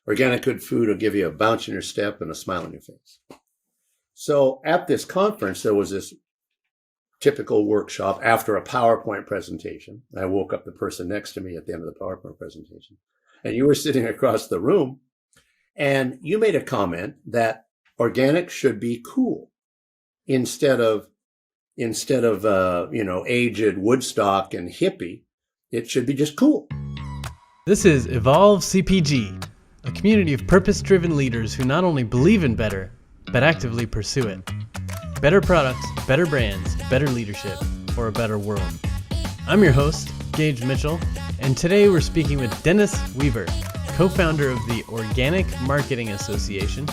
Organic good food will give you a bounce in your step and a smile on your face. So at this conference, there was this typical workshop after a PowerPoint presentation. I woke up the person next to me at the end of the PowerPoint presentation, and you were sitting across the room, and you made a comment that organic should be cool instead of aged Woodstock and hippie. It should be just cool. This is Evolve CPG, a community of purpose-driven leaders who not only believe in better, but actively pursue it. Better products, better brands, better leadership, for a better world. I'm your host, Gage Mitchell, and today we're speaking with Dennis Weaver, co-founder of the Organic Marketing Association,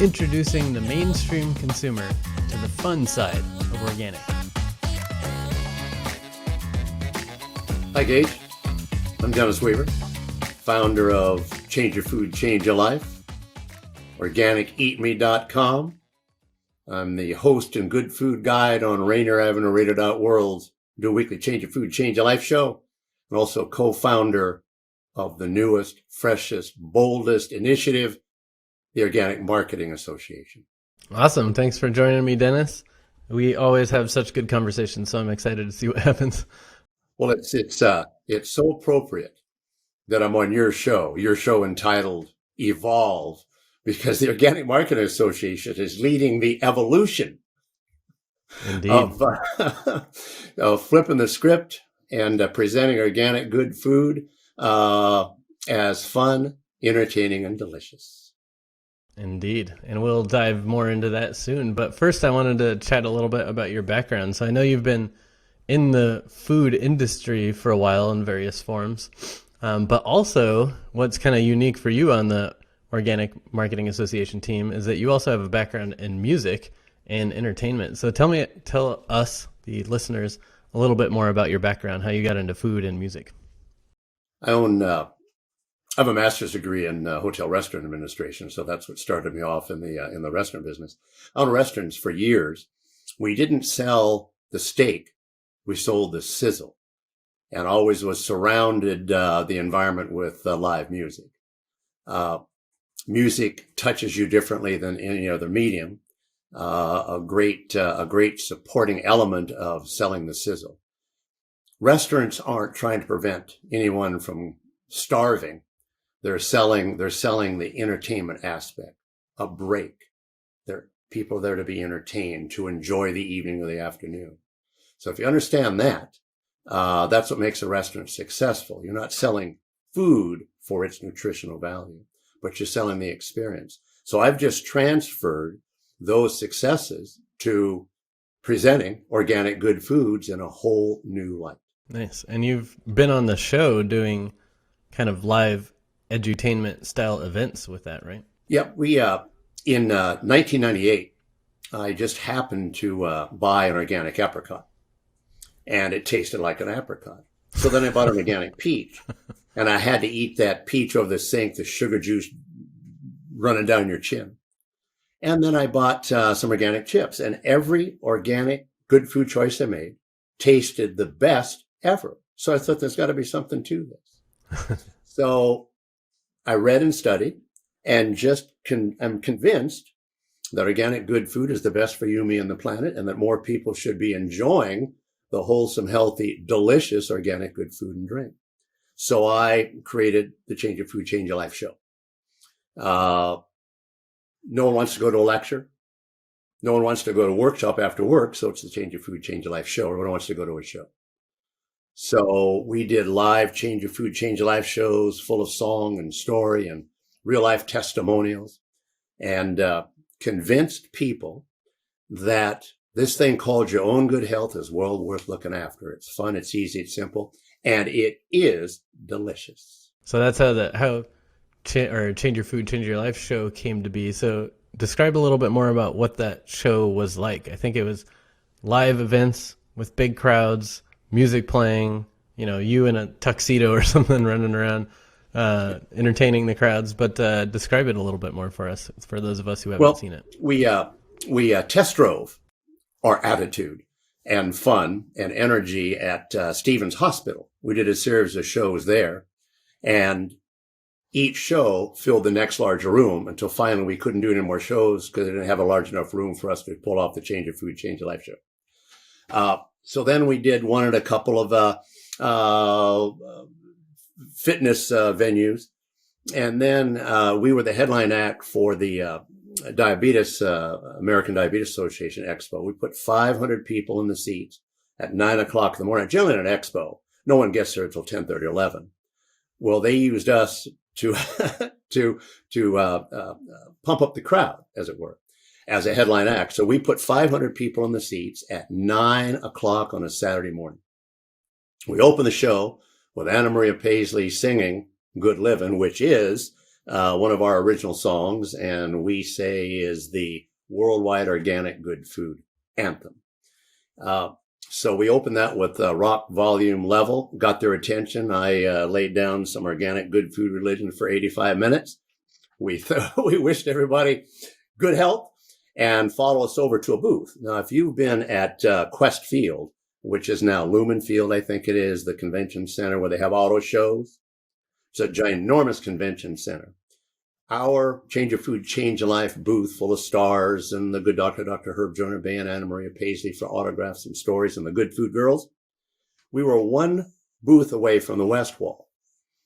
introducing the mainstream consumer to the fun side of organic. Hi, Gage. I'm Dennis Weaver, founder of Change Your Food, Change Your Life, OrganicEatMe.com. I'm the host and good food guide on Rainier Avenue Radio.World's do a weekly Change Your Food, Change Your Life show, and also co-founder of the newest, freshest, boldest initiative, the Organic Marketing Association. Awesome. Thanks for joining me, Dennis. We always have such good conversations, so I'm excited to see what happens. Well, it's so appropriate that I'm on your show entitled Evolve, because the Organic Marketing Association is leading the evolution of flipping the script and presenting organic good food as fun, entertaining, and delicious. Indeed. And we'll dive more into that soon. But first, I wanted to chat a little bit about your background. So I know you've been in the food industry for a while in various forms, but also what's kind of unique for you on the Organic Marketing Association team is that you also have a background in music and entertainment. So tell us, the listeners, a little bit more about your background, how you got into food and music. I have a master's degree in hotel restaurant administration, so that's what started me off in the restaurant business. I owned restaurants for years. We didn't sell the steak; we sold the sizzle, and always was surrounded the environment with live music. Music touches you differently than any other medium. A great supporting element of selling the sizzle. Restaurants aren't trying to prevent anyone from starving. They're selling the entertainment aspect, a break. People are there to be entertained, to enjoy the evening or the afternoon. So if you understand that, that's what makes a restaurant successful. You're not selling food for its nutritional value, but you're selling the experience. So I've just transferred those successes to presenting organic good foods in a whole new light. Nice. And you've been on the show doing kind of live edutainment style events with that, right? Yep. We, in 1998, I just happened to buy an organic apricot, and it tasted like an apricot. So then I bought an organic peach, and I had to eat that peach over the sink, the sugar juice running down your chin. And then I bought some organic chips, and every organic good food choice I made tasted the best ever. So I thought there's got to be something to this. So I read and studied, and I'm convinced that organic good food is the best for you, me, and the planet, and that more people should be enjoying the wholesome, healthy, delicious organic good food and drink. So I created the Change Your Food, Change Your Life show. No one wants to go to a lecture. No one wants to go to a workshop after work. So it's the Change Your Food, Change Your Life show. Everyone wants to go to a show. So we did live Change Your Food, Change Your Life shows full of song and story and real life testimonials, and convinced people that this thing called your own good health is well worth looking after. It's fun, it's easy, it's simple, and it is delicious. So that's how Change Your Food, Change Your Life show came to be. So describe a little bit more about what that show was like. I think it was live events with big crowds, music playing, you in a tuxedo or something running around, entertaining the crowds. But describe it a little bit more for us, for those of us who haven't seen it. We test drove our attitude and fun and energy at Stevens Hospital. We did a series of shows there, and each show filled the next larger room until finally we couldn't do any more shows because they didn't have a large enough room for us to pull off the Change of Food, Change of Life show. So then we did one at a couple of fitness venues. And then we were the headline act for the American Diabetes Association Expo. We put 500 people in the seats at 9 o'clock in the morning. Generally at an expo, no one gets there until 10:30 or 11. Well, they used us to pump up the crowd, as it were, as a headline act. So we put 500 people in the seats at 9 o'clock on a Saturday morning. We opened the show with Anna Maria Paisley singing Good Livin', which is one of our original songs, and we say is the worldwide organic good food anthem. So we opened that with rock volume level, got their attention. I laid down some organic good food religion for 85 minutes. We wished everybody good health and follow us over to a booth. Now, if you've been at Quest Field, which is now Lumen Field, I think it is, the convention center where they have auto shows. It's a ginormous convention center. Our Change of Food, Change of Life booth full of stars and the good Dr. Herb Joyner Band, Anna Maria Paisley for autographs and stories, and the Good Food Girls. We were one booth away from the West Wall.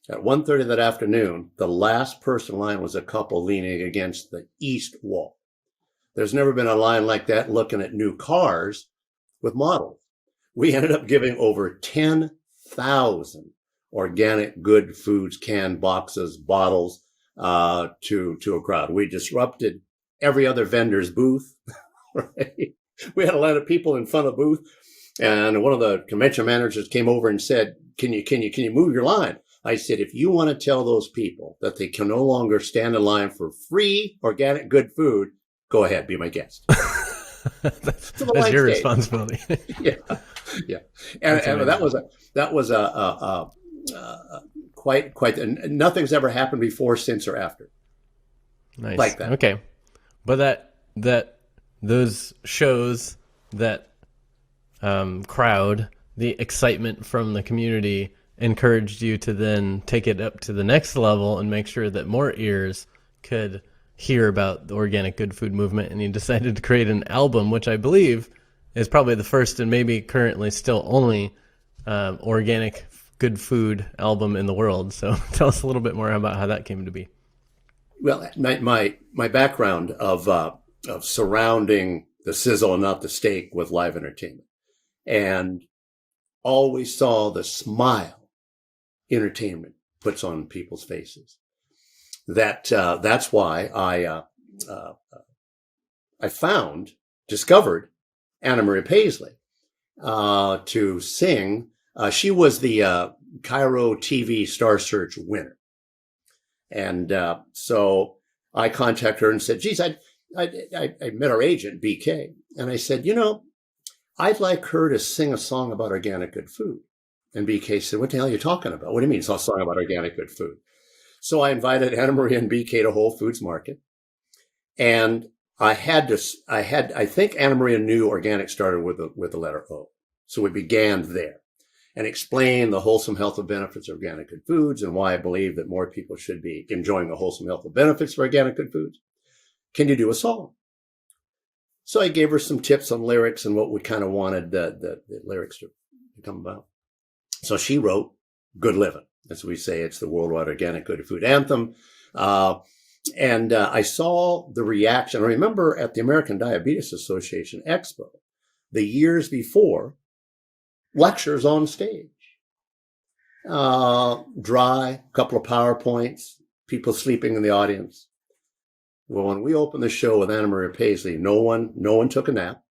At 1:30 that afternoon, the last person in line was a couple leaning against the East Wall. There's never been a line like that looking at new cars with models. We ended up giving over 10,000 organic good foods, canned boxes, bottles, to a crowd. We disrupted every other vendor's booth. Right? We had a lot of people in front of the booth, and one of the convention managers came over and said, can you move your line? I said, if you want to tell those people that they can no longer stand in line for free organic good food, go ahead, be my guest. That's your responsibility. Yeah. And that was quite, nothing's ever happened before, since, or after. Nice. Like that. Okay. But those shows, that crowd, the excitement from the community encouraged you to then take it up to the next level and make sure that more ears could hear about the organic good food movement. And you decided to create an album, which I believe is probably the first and maybe currently still only organic good food album in the world. So tell us a little bit more about how that came to be. Well, my background of surrounding the sizzle and not the steak with live entertainment, and always saw the smile entertainment puts on people's faces. That's why I discovered Anna Maria Paisley to sing. She was the Cairo TV Star Search winner. And so I contacted her and said, geez, I met our agent, BK. And I said, I'd like her to sing a song about organic good food. And BK said, what the hell are you talking about? What do you mean it's a song about organic good food? So I invited Anna Maria and BK to Whole Foods Market. And I think Anna Maria knew organic started with the letter O. So we began there and explained the wholesome health and benefits of organic good foods and why I believe that more people should be enjoying the wholesome health and benefits of organic good foods. Can you do a song? So I gave her some tips on lyrics and what we kind of wanted the lyrics to come about. So she wrote Good Livin'. As we say, it's the worldwide organic good food anthem. And I saw the reaction. I remember at the American Diabetes Association Expo, the years before, lectures on stage. Dry, couple of PowerPoints, people sleeping in the audience. Well, when we opened the show with Anna Maria Paisley, no one took a nap.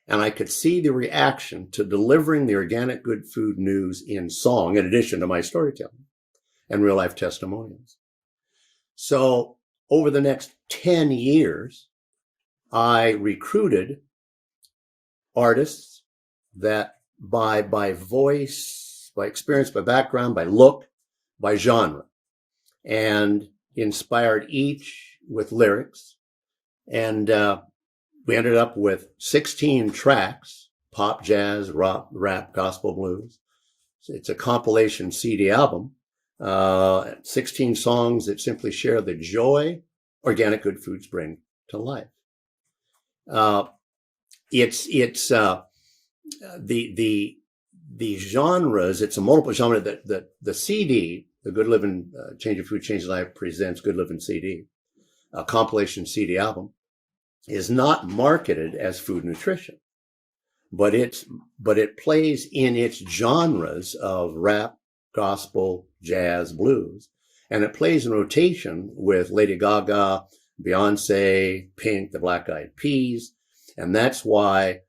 And I could see the reaction to delivering the organic good food news in song, in addition to my storytelling and real life testimonials. So over the next 10 years, I recruited artists that by voice, by experience, by background, by look, by genre, and inspired each with lyrics. And we ended up with 16 tracks, pop, jazz, rock, rap, gospel, blues. It's a compilation CD album 16 songs that simply share the joy organic good foods bring to life. It's the genres. It's a multiple genre that the CD, the Good Living, Change Your Food, Change Your Life presents Good Living CD, a compilation CD album, is not marketed as food nutrition, but it plays in its genres of rap, gospel, jazz, blues, and it plays in rotation with Lady Gaga, Beyonce, Pink, the Black Eyed Peas, and that's why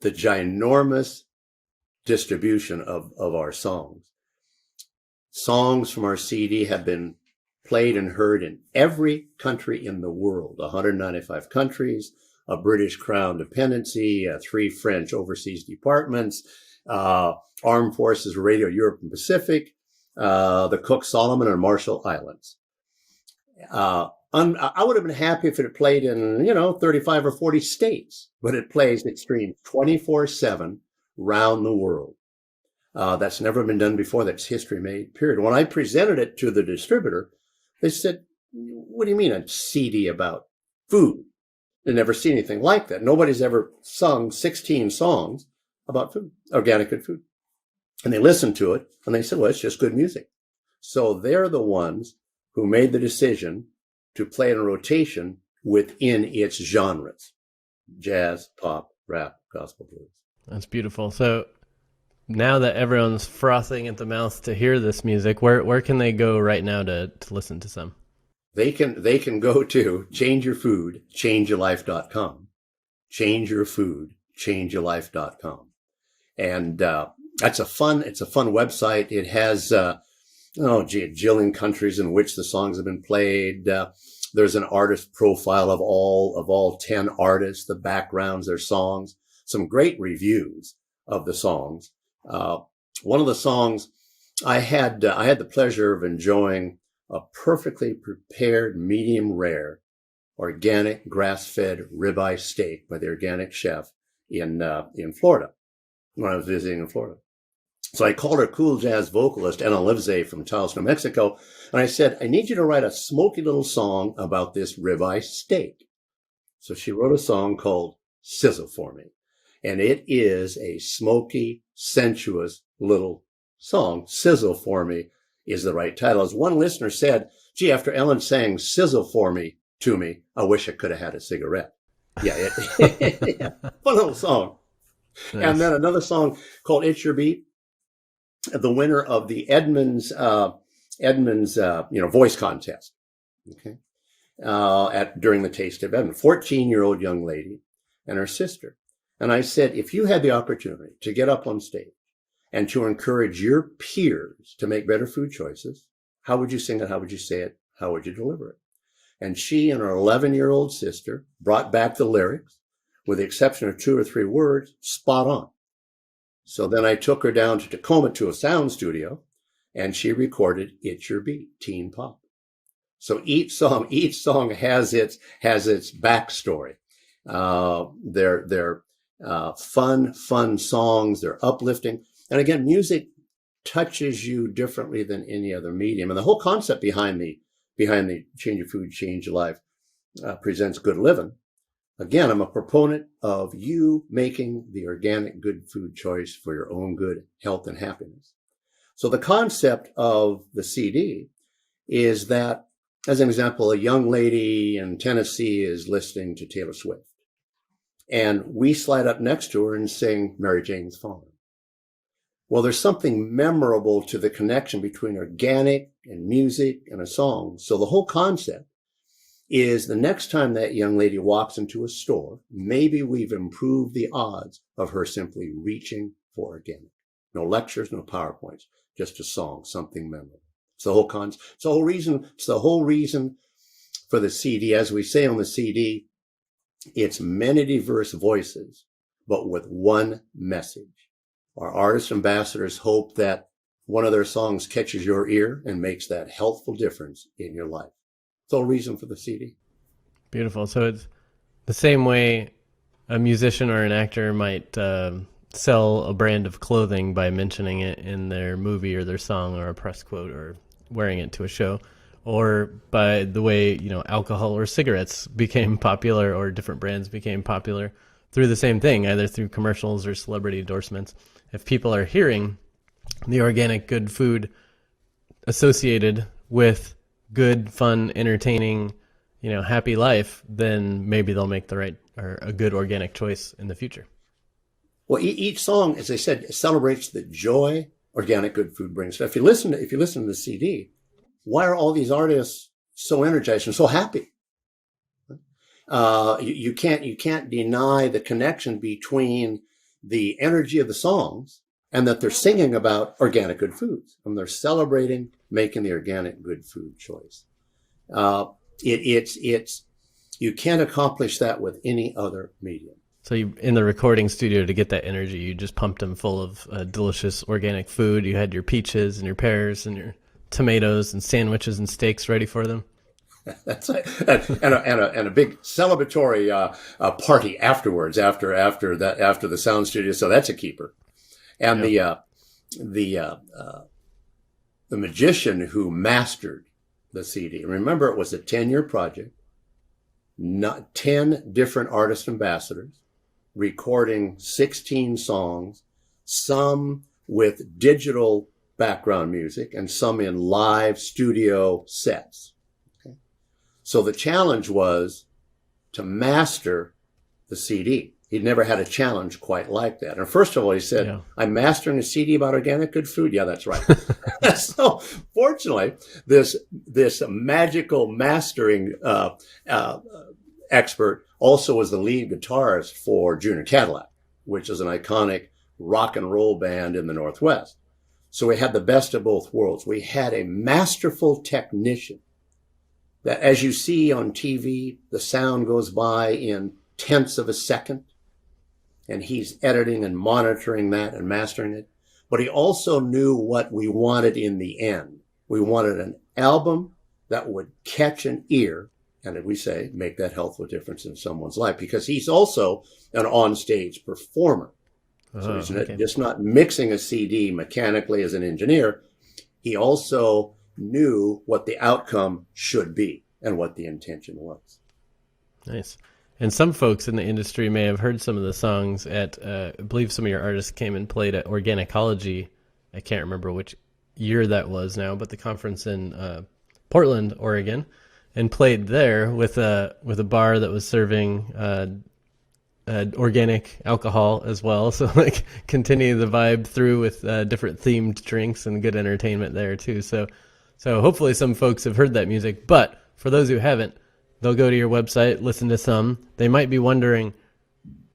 the ginormous distribution of our songs. Songs from our CD have been played and heard in every country in the world, 195 countries, a British Crown dependency, 3 French overseas departments, Armed Forces Radio Europe and Pacific, the Cook, Solomon, and Marshall Islands. I would have been happy if it had played in, 35 or 40 states, but it plays, it streams 24/7 round the world. That's never been done before. That's history made, period. When I presented it to the distributor, they said, what do you mean a CD about food? They never seen anything like that. Nobody's ever sung 16 songs about food, organic good food. And they listened to it and they said, well, it's just good music. So they're the ones who made the decision to play in a rotation within its genres: jazz, pop, rap, gospel, blues. That's beautiful. So now that everyone's frothing at the mouth to hear this music, where can they go right now to listen to some? They can go to changeyourfood.changeyourlife.com. Changeyourfood.changeyourlife.com. And it's a fun website. It has a jillion countries in which the songs have been played. There's an artist profile of all 10 artists, the backgrounds, their songs, some great reviews of the songs. One of the songs I had the pleasure of enjoying a perfectly prepared, medium rare, organic, grass-fed ribeye steak by the organic chef in Florida when I was visiting in Florida. So I called her cool jazz vocalist, Ena Livesey from Taos, New Mexico, and I said, I need you to write a smoky little song about this ribeye steak. So she wrote a song called Sizzle for Me, and it is a smoky, sensuous little song. Sizzle for Me is the right title. As one listener said, gee, after Ellen sang Sizzle for Me to me, I wish I could have had a cigarette. Yeah, fun little song. Nice. And then another song called It's Your Beat, the winner of the Edmonds voice contest. Okay. During the Taste of Edmond, 14-year-old young lady and her sister. And I said, if you had the opportunity to get up on stage and to encourage your peers to make better food choices, how would you sing it? How would you say it? How would you deliver it? And she and her 11-year-old sister brought back the lyrics, with the exception of 2 or 3 words, spot on. So then I took her down to Tacoma to a sound studio, and she recorded It's Your Beat, teen pop. So each song has its backstory. They're fun songs. They're uplifting. And again, music touches you differently than any other medium. And the whole concept behind the Change Your Food, Change Your Life presents Good Living. Again, I'm a proponent of you making the organic good food choice for your own good health and happiness. So the concept of the CD is that, as an example, a young lady in Tennessee is listening to Taylor Swift, and we slide up next to her and sing Mary Jane's Fallen. Well, there's something memorable to the connection between organic and music and a song. So the whole concept is the next time that young lady walks into a store, maybe we've improved the odds of her simply reaching for organic. No lectures, no PowerPoints, just a song, something memorable. It's the whole concept. It's the whole reason for the CD. As we say on the CD, it's many diverse voices, but with one message. Our artist ambassadors hope that one of their songs catches your ear and makes that healthful difference in your life. It's the whole reason for the CD. Beautiful. So it's the same way a musician or an actor might sell a brand of clothing by mentioning it in their movie or their song or a press quote or wearing it to a show, or by the way, alcohol or cigarettes became popular or different brands became popular through the same thing, either through commercials or celebrity endorsements. If people are hearing the organic good food associated with good, fun, entertaining, happy life, then maybe they'll make the right or a good organic choice in the future. Well, each song, as I said, celebrates the joy organic good food brings. So if you listen to the CD, why are all these artists so energized and so happy? You can't deny the connection between the energy of the songs and that they're singing about organic good foods, and they're celebrating making the organic good food choice. You can't accomplish that with any other medium. So you, in the recording studio, to get that energy, you just pumped them full of delicious organic food. You had your peaches and your pears and your tomatoes and sandwiches and steaks ready for them. That's right. And a big celebratory party afterwards, after the sound studio. So that's a keeper. And yep. the magician who mastered the CD. Remember, it was a 10-year project. Not 10 different artist ambassadors recording 16 songs, some with digital background music and some in live studio sets. Okay. So the challenge was to master the CD. He'd never had a challenge quite like that. And first of all, he said, I'm mastering a CD about organic good food. Yeah, that's right. So fortunately, this magical mastering expert also was the lead guitarist for Junior Cadillac, which is an iconic rock and roll band in the Northwest. So we had the best of both worlds. We had a masterful technician that, as you see on TV, the sound goes by in tenths of a second, and he's editing and monitoring that and mastering it. But he also knew what we wanted in the end. We wanted an album that would catch an ear, and as we say, make that helpful difference in someone's life, because he's also an onstage performer. So he's just not mixing a CD mechanically as an engineer. He also knew what the outcome should be and what the intention was. Nice. And some folks in the industry may have heard some of the songs at, I believe some of your artists came and played at Organicology. I can't remember which year that was now, but the conference in Portland, Oregon, and played there with a bar that was serving organic alcohol as well. So like continue the vibe through with different themed drinks and good entertainment there too. So hopefully some folks have heard that music, but for those who haven't, they'll go to your website, listen to some. They might be wondering,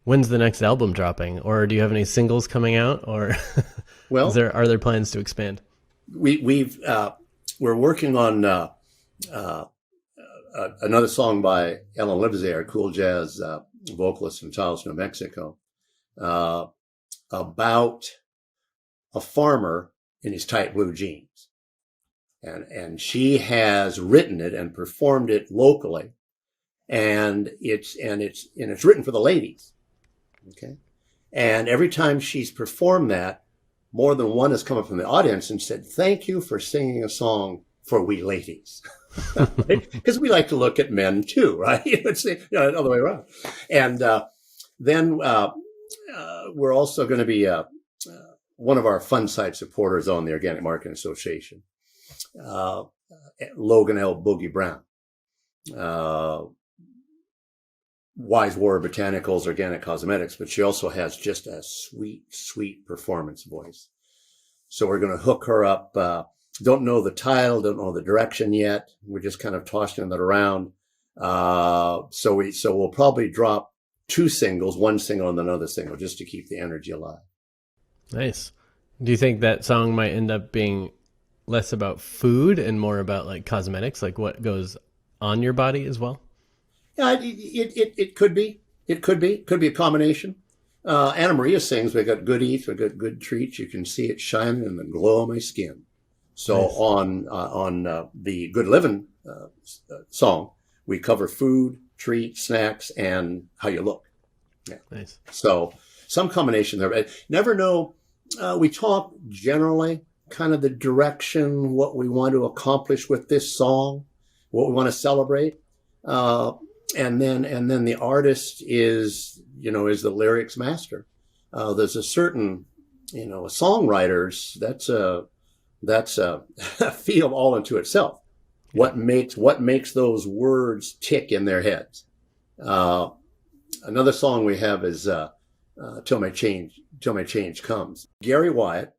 when's the next album dropping? Or do you have any singles coming out? Or are there plans to expand? We're working on another song by Ellen Livesey, our cool jazz vocalist from Taos, New Mexico, about a farmer in his tight blue jeans. And she has written it and performed it locally, and it's written for the ladies. Okay. And every time she's performed that, more than one has come up from the audience and said, "Thank you for singing a song for we ladies." Because we like to look at men too, right? It's the other way around. And then we're also going to be one of our fun side supporters on the Organic Marketing Association. Logan L. Boogie Brown, Wise Warrior Botanicals, Organic Cosmetics, but she also has just a sweet, sweet performance voice. So we're going to hook her up. Don't know the title, don't know the direction yet. We're just kind of tossing that around. So we'll probably drop 2 singles, 1 single and another single, just to keep the energy alive. Nice. Do you think that song might end up being less about food and more about like cosmetics, like what goes on your body as well? Yeah, it could be. It could be a combination. Anna Maria sings, we got good eats, we got good treats. You can see it shining in the glow of my skin. So nice. On the Good Living song, we cover food, treats, snacks, and how you look. Yeah. Nice. So some combination there. I never know. We talk generally kind of the direction, what we want to accomplish with this song, what we want to celebrate. And then the artist is the lyrics master. There's a certain, songwriters, that's a field all into itself. What makes those words tick in their heads? Another song we have is Till My Change Comes. Gary Wyatt,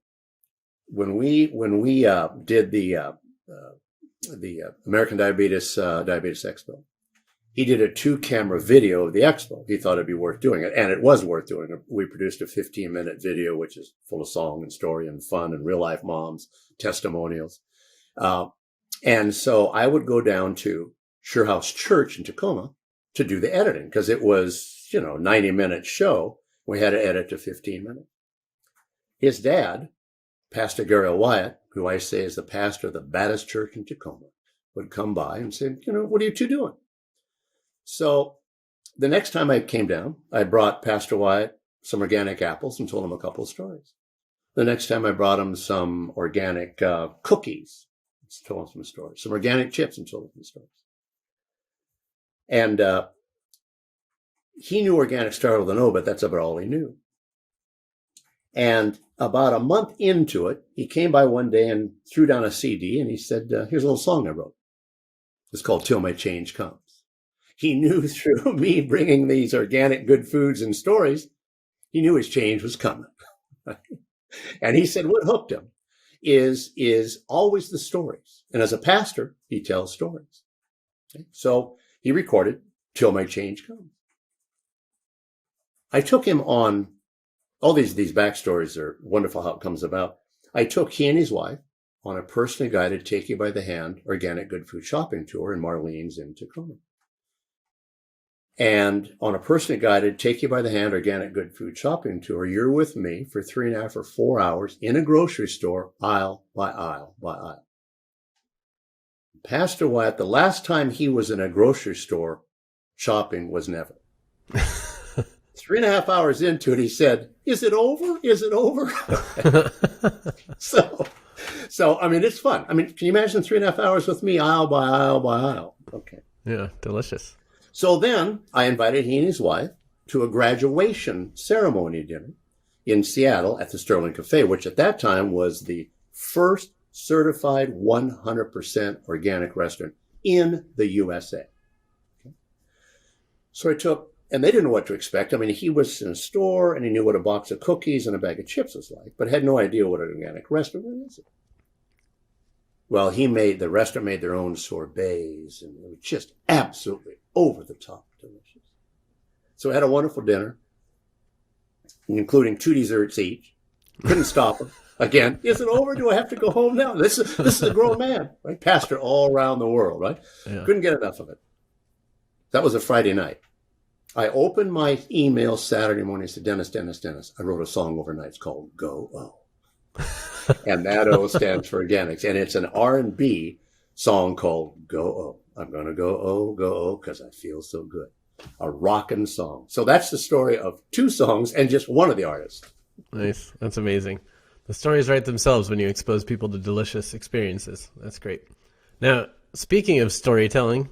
when we did the American Diabetes Expo, he did a 2-camera video of the expo. He thought it'd be worth doing it, and it was worth doing it. We produced a 15-minute video, which is full of song and story and fun and real-life moms, testimonials. And so I would go down to Sure House Church in Tacoma to do the editing, because it was, 90-minute show. We had to edit to 15 minutes. His dad, Pastor Gary Wyatt, who I say is the pastor of the Baptist Church in Tacoma, would come by and say, what are you two doing? So the next time I came down, I brought Pastor Wyatt some organic apples and told him a couple of stories. The next time I brought him some organic cookies, told him some stories, some organic chips and told him some stories. And he knew organic started with an O, but that's about all he knew. And about a month into it, he came by one day and threw down a CD, and he said, here's a little song I wrote. It's called Till My Change Comes. He knew through me bringing these organic good foods and stories, he knew his change was coming. And he said what hooked him is always the stories. And as a pastor, he tells stories. Okay? So he recorded Till My Change Comes. I took him on, all these backstories are wonderful how it comes about. I took he and his wife on a personally guided Take You by the Hand organic good food shopping tour in Marlene's in Tacoma. And on a personally guided Take You by the Hand organic good food shopping tour, you're with me for 3.5 or 4 hours in a grocery store, aisle by aisle by aisle. Pastor Wyatt, the last time he was in a grocery store shopping was never. 3.5 hours into it, he said, is it over? Is it over? So, I mean, it's fun. I mean, can you imagine 3.5 hours with me, aisle by aisle by aisle? Okay. Yeah, delicious. So then I invited he and his wife to a graduation ceremony dinner in Seattle at the Sterling Cafe, which at that time was the first certified 100% organic restaurant in the USA. Okay. So I took, and they didn't know what to expect. I mean, he was in a store and he knew what a box of cookies and a bag of chips was like, but had no idea what an organic restaurant is. Well, the restaurant made their own sorbets, and it was just absolutely over the top delicious. So we had a wonderful dinner, including 2 desserts each. Couldn't stop them. Again, is it over? Do I have to go home now? This is a grown man, right? Pastor all around the world, right? Yeah. Couldn't get enough of it. That was a Friday night. I opened my email Saturday morning and said, Dennis, I wrote a song overnight. It's called Go O. And that O stands for organics. And it's an R&B song called Go O. I'm going to go O, because I feel so good. A rockin' song. So that's the story of 2 songs and just one of the artists. Nice. That's amazing. The stories write themselves when you expose people to delicious experiences. That's great. Now, speaking of storytelling,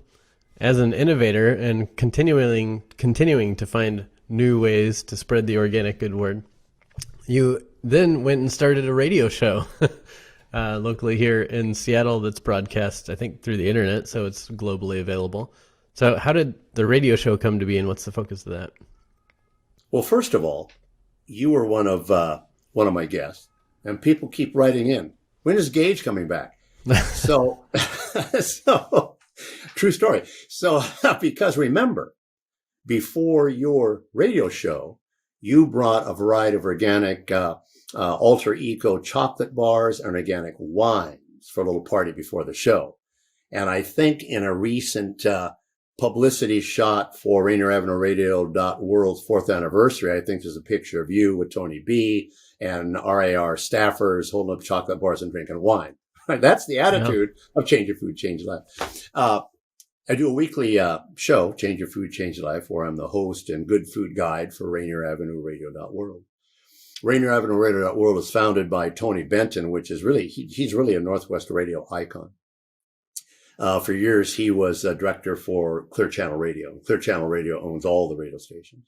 as an innovator and continuing to find new ways to spread the organic good word, you then went and started a radio show locally here in Seattle that's broadcast, I think, through the internet, so it's globally available. So how did the radio show come to be, and what's the focus of that? Well, first of all, you were one of my guests, and people keep writing in. When is Gage coming back? So true story. So because remember, before your radio show, you brought a variety of organic ultra eco chocolate bars and organic wines for a little party before the show. And I think in a recent publicity shot for RainierAvenueRadio.World's 4th anniversary, I think there's a picture of you with Tony B and RAR staffers holding up chocolate bars and drinking wine. Right? That's the attitude of change your food, change your life. I do a weekly show, Change Your Food, Change Your Life, where I'm the host and good food guide for Rainier Avenue Radio.world. Rainier Avenue Radio.world is founded by Tony Benton, which is really, he's really a Northwest radio icon. For years, he was a director for Clear Channel Radio. Clear Channel Radio owns all the radio stations.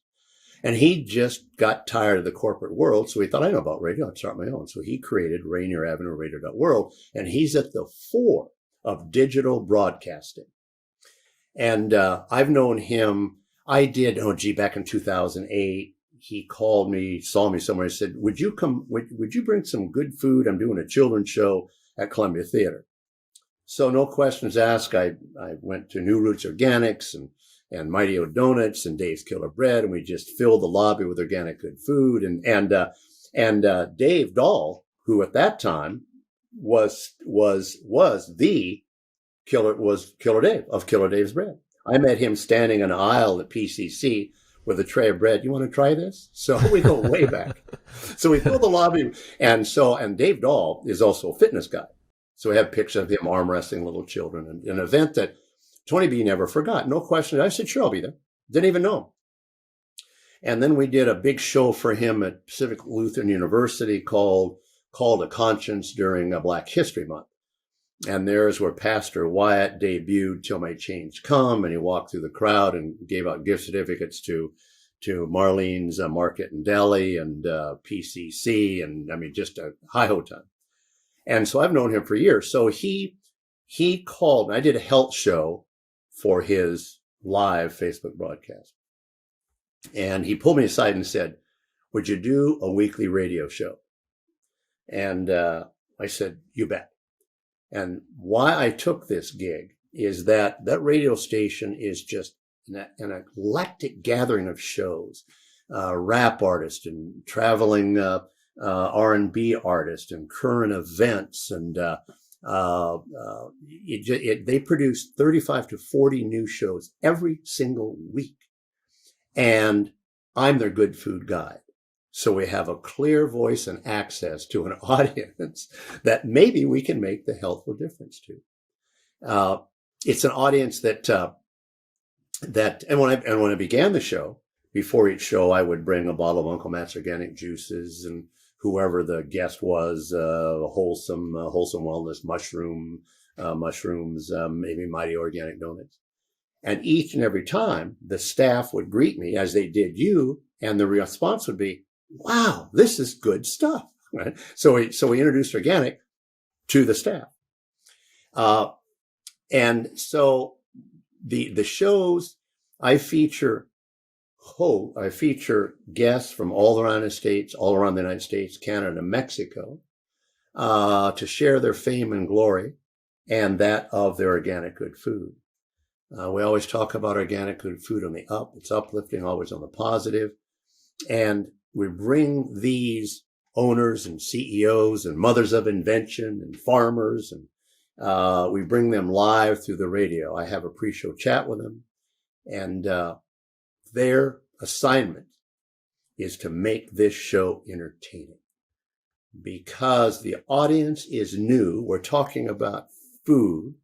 And he just got tired of the corporate world, so he thought, I know about radio, I'd start my own. So he created Rainier Avenue Radio.world, and he's at the fore of digital broadcasting. And I've known him, back in 2008, he called me, saw me somewhere, and said, would you bring some good food? I'm doing a children's show at Columbia Theater. So no questions asked. I went to New Roots Organics and Mighty O Donuts and Dave's Killer Bread, and we just filled the lobby with organic good food. And Dave Dahl, who at that time was the Killer Dave of Killer Dave's Bread. I met him standing in an aisle at PCC with a tray of bread. You want to try this? So we go way back. So we fill the lobby. And Dave Dahl is also a fitness guy. So we have pictures of him arm wrestling little children, an event that Tony B never forgot. No question. I said, sure, I'll be there. Didn't even know him. And then we did a big show for him at Pacific Lutheran University called Call to Conscience during Black History Month. And there's where Pastor Wyatt debuted Till My Change Come, and he walked through the crowd and gave out gift certificates to Marlene's Market and Deli and PCC, and just a hi-ho time. And so I've known him for years. So he called, and I did a health show for his live Facebook broadcast. And he pulled me aside and said, would you do a weekly radio show? And I said, you bet. And why I took this gig is that radio station is just an eclectic gathering of shows, rap artists and traveling R&B artists and current events. And they produce 35 to 40 new shows every single week. And I'm their good food guide. So we have a clear voice and access to an audience that maybe we can make the healthful difference to. It's an audience that when I began the show, before each show, I would bring a bottle of Uncle Matt's organic juices and whoever the guest was, wholesome wellness, mushrooms, maybe Mighty Organic Donuts. And each and every time the staff would greet me as they did you, and the response would be, wow, this is good stuff. Right? So we introduced organic to the staff. And so the shows I feature guests from all around the United States, Canada, and Mexico, to share their fame and glory and that of their organic good food. We always talk about organic good food on the up. It's uplifting, always on the positive. And we bring these owners and CEOs and mothers of invention and farmers, and we bring them live through the radio. I have a pre-show chat with them, and their assignment is to make this show entertaining because the audience is new. We're talking about food.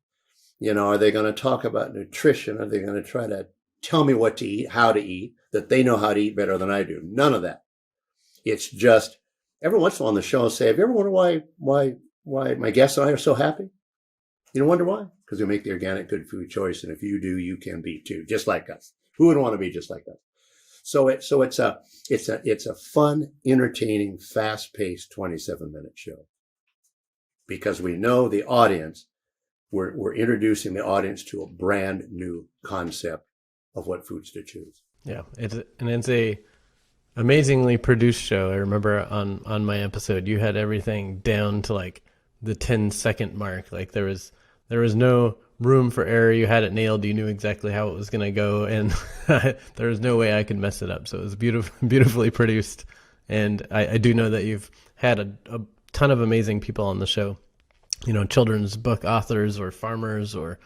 Are they going to talk about nutrition? Are they going to try to tell me what to eat, how to eat, that they know how to eat better than I do? None of that. It's just every once in a while on the show, I'll say, have you ever wondered why my guests and I are so happy? You wonder why? Because we make the organic good food choice. And if you do, you can be too, just like us. Who would want to be just like us? So it's a fun, entertaining, fast-paced 27-minute show because we know the audience. We're introducing the audience to a brand new concept of what foods to choose. Yeah, it's a amazingly produced show. I remember on my episode, you had everything down to like the 10-second mark. Like there was no room for error. You had it nailed. You knew exactly how it was going to go, and there was no way I could mess it up. So it was beautifully produced. And I do know that you've had a ton of amazing people on the show. Children's book authors or farmers or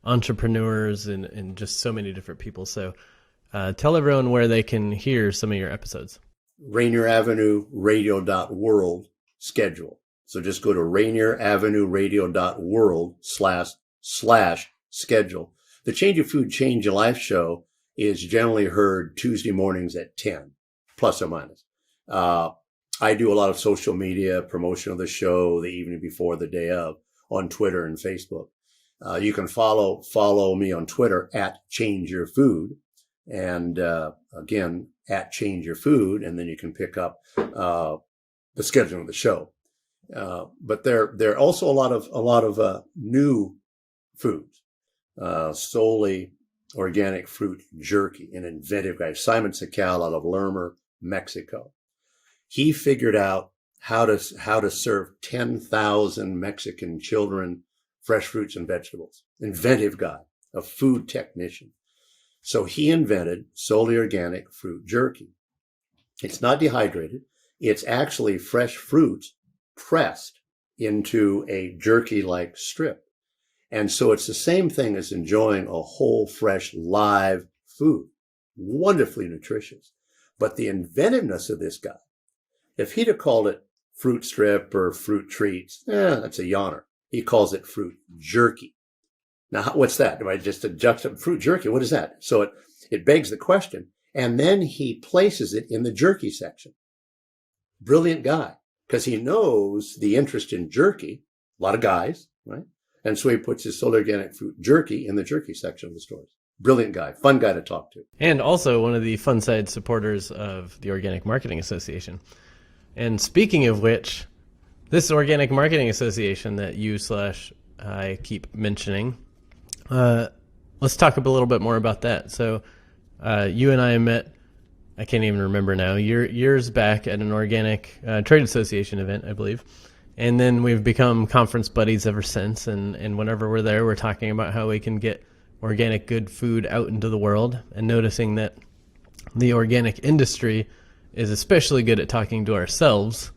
entrepreneurs and just so many different people. So tell everyone where they can hear some of your episodes. Rainier Avenue Radio.world schedule. So just go to Rainier Avenue Radio.world /schedule. The Change Your Food, Change Your Life show is generally heard Tuesday mornings at 10, plus or minus. I do a lot of social media promotion of the show the evening before, the day of, on Twitter and Facebook. You can follow me on Twitter at Change Your Food, and again at Change Your Food, and then you can pick up the scheduling of the show. But there are also a lot of new foods, solely organic fruit jerky, an inventive guy, Simon Sakal out of Lerma, Mexico. He figured out how to serve 10,000 Mexican children fresh fruits and vegetables. Inventive guy, a food technician. So he invented solely organic fruit jerky. It's not dehydrated. It's actually fresh fruits pressed into a jerky-like strip. And so it's the same thing as enjoying a whole, fresh, live food. Wonderfully nutritious. But the inventiveness of this guy, if he'd have called it fruit strip or fruit treats, that's a yawner. He calls it fruit jerky. Now, what's that? Do I just adjust fruit jerky? What is that? So it begs the question. And then he places it in the jerky section. Brilliant guy, because he knows the interest in jerky. A lot of guys, right? And so he puts his solely organic fruit jerky in the jerky section of the stores. Brilliant guy, fun guy to talk to. And also one of the fun side supporters of the Organic Marketing Association. And speaking of which, this Organic Marketing Association that I keep mentioning, let's talk a little bit more about that. So you and I met, I can't even remember now, years back at an organic trade association event, I believe. And then we've become conference buddies ever since. And whenever we're there, we're talking about how we can get organic good food out into the world, and noticing that the organic industry is especially good at talking to ourselves,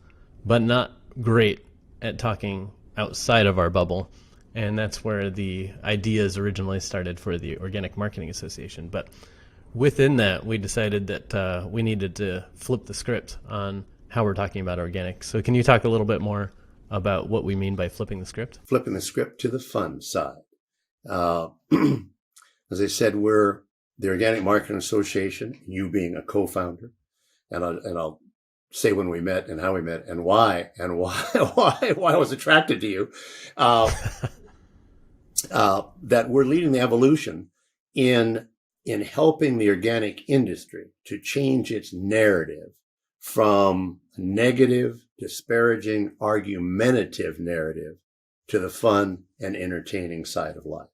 but not great at talking outside of our bubble. And that's where the ideas originally started for the Organic Marketing Association. But within that, we decided that we needed to flip the script on how we're talking about organic. So can you talk a little bit more about what we mean by flipping the script? Flipping the script to the fun side. As I said, we're the Organic Marketing Association, you being a co-founder, and I'll say when we met and how we met and why I was attracted to you. That we're leading the evolution in helping the organic industry to change its narrative from a negative, disparaging, argumentative narrative to the fun and entertaining side of life.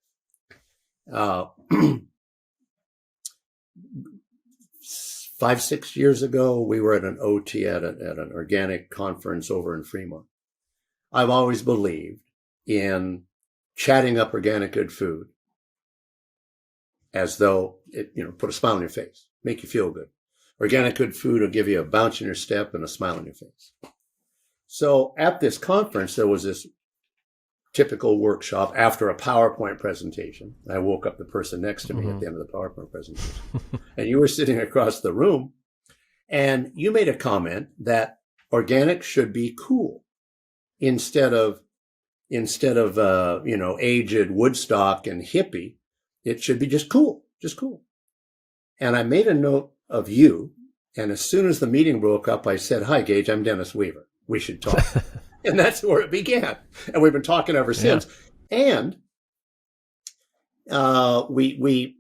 5-6 years ago, we were at an OT at an organic conference over in Fremont. I've always believed in chatting up organic good food as though it, put a smile on your face, make you feel good. Organic good food will give you a bounce in your step and a smile on your face. So at this conference, there was this typical workshop after a PowerPoint presentation. I woke up the person next to me at the end of the PowerPoint presentation. And you were sitting across the room, and you made a comment that organic should be cool instead of aged Woodstock and hippie. It should be just cool. And I made a note of you. And as soon as the meeting broke up, I said, "Hi, Gage, I'm Dennis Weaver. We should talk." And that's where it began. And we've been talking ever since. Yeah. And we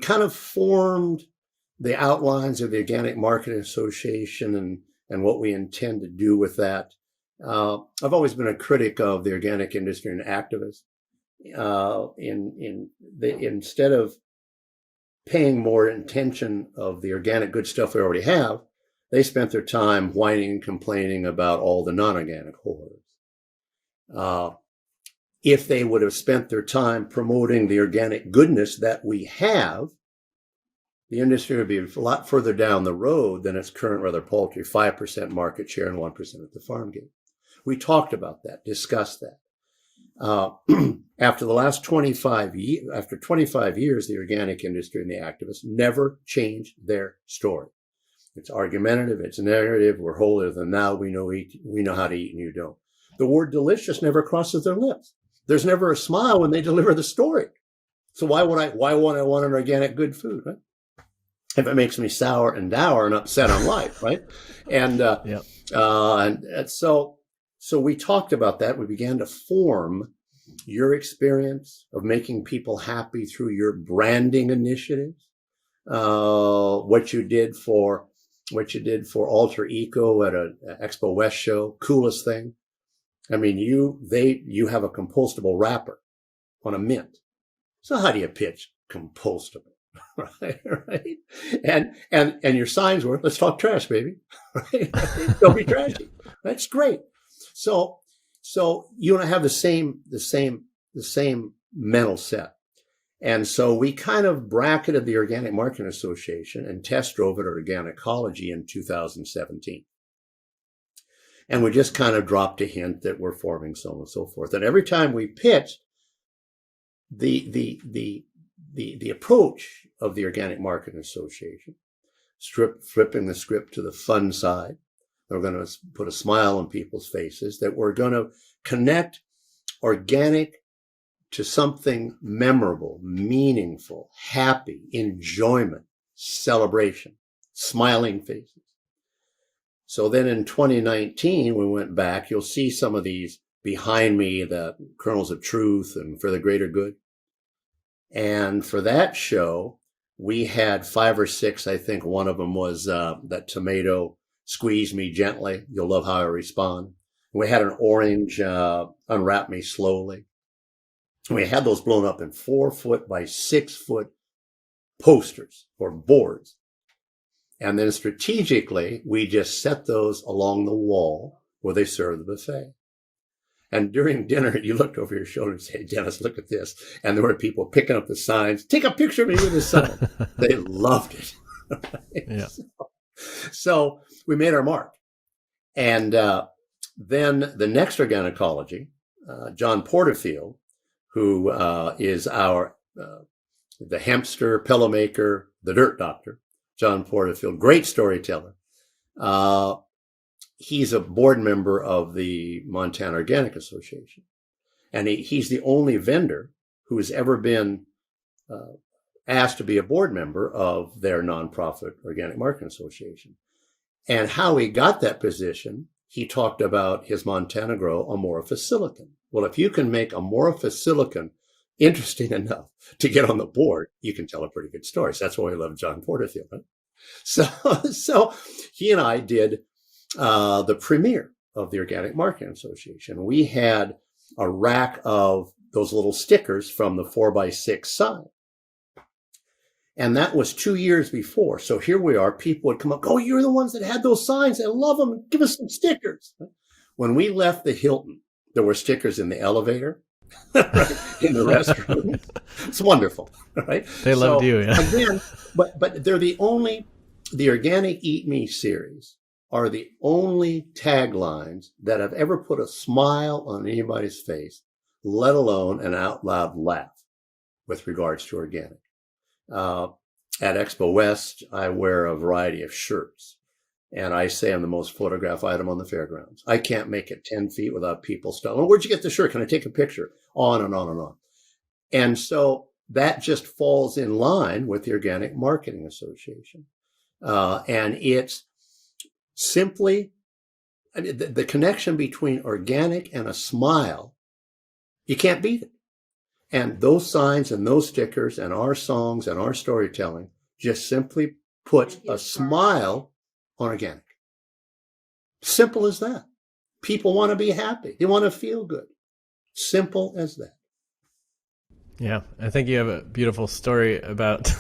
kind of formed the outlines of the Organic Marketing Association and what we intend to do with that. I've always been a critic of the organic industry and activist. Instead of paying more attention of the organic good stuff we already have, they spent their time whining and complaining about all the non-organic horrors. If they would have spent their time promoting the organic goodness that we have, the industry would be a lot further down the road than its current rather paltry 5% market share and 1% at the farm gate. We talked about that, discussed that. After 25 years, the organic industry and the activists never changed their story. It's argumentative, it's narrative, we're holier than thou, we know how to eat and you don't. The word delicious never crosses their lips. There's never a smile when they deliver the story. So why would I want an organic good food, right? If it makes me sour and dour and upset on life, right? And, Yep. and so we talked about that. We began to form your experience of making people happy through your branding initiatives, what you did for Alter Eco at a Expo West show, coolest thing. I mean, you have a compostable wrapper on a mint. So how do you pitch compostable? Right, right. And your signs were, let's talk trash, baby. Right? Don't be trashy. That's great. So you and I have the same mental set. And so we kind of bracketed the Organic Marketing Association and test drove it at Organicology in 2017. And we just kind of dropped a hint that we're forming so on and so forth. And every time we pitched, the approach of the Organic Marketing Association, flipping the script to the fun side, we're going to put a smile on people's faces, that we're going to connect organic to something memorable, meaningful, happy, enjoyment, celebration, smiling faces. So then in 2019, we went back. You'll see some of these behind me, the kernels of truth and for the greater good. And for that show, we had 5 or 6. I think one of them was that tomato, squeeze me gently. You'll love how I respond. We had an orange, unwrap me slowly. We had those blown up in 4-foot by 6-foot posters or boards. And then strategically, we just set those along the wall where they serve the buffet. And during dinner, you looked over your shoulder and said, Dennis, look at this. And there were people picking up the signs. Take a picture of me with the sign. They loved it. Right? Yeah. So we made our mark. And then the next Organicology, John Porterfield, who is our the hempster, pillow maker, the dirt doctor, John Porterfield, great storyteller. He's a board member of the Montana Organic Association. And he's the only vendor who has ever been asked to be a board member of their nonprofit Organic Marketing Association. And how he got that position, he talked about his Montana Grow amorphous silicon. Well, if you can make amorphous silicon interesting enough to get on the board, you can tell a pretty good story. So that's why we love John Porterfield. Right? So he and I did the premiere of the Organic Marketing Association. We had a rack of those little stickers from the 4x6 sign. And that was 2 years before. So here we are. People would come up, oh, you're the ones that had those signs. I love them. Give us some stickers. When we left the Hilton, there were stickers in the elevator, in the restroom. It's wonderful, right? They loved you, yeah. Again, but they're the Organic Eat Me series are the only taglines that have ever put a smile on anybody's face, let alone an out loud laugh with regards to organic. At Expo West, I wear a variety of shirts, and I say I'm the most photographed item on the fairgrounds. I can't make it 10 feet without people stopping. Oh, where'd you get the shirt? Can I take a picture? On and on and on. And so that just falls in line with the Organic Marketing Association. And it's simply, I mean, the connection between organic and a smile, you can't beat it. And those signs and those stickers and our songs and our storytelling just simply put a smile on organic. Simple as that. People want to be happy. They want to feel good. Simple as that. Yeah, I think you have a beautiful story about